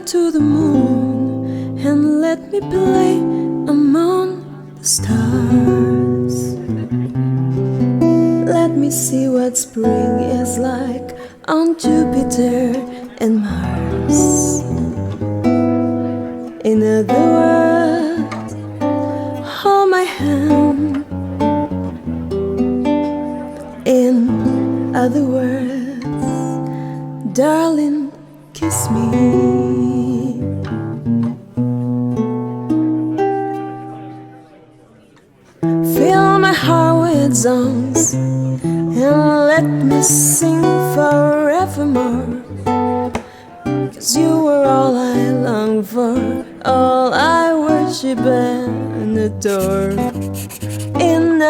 to the moon and let me play among the stars. Let me see what spring is like on Jupiter and Mars. In other words, hold my hand. In other words, darling, kiss me. Fill my heart with songs and let me sing forevermore. 'Cause you were all I long for, all I worship and adore. In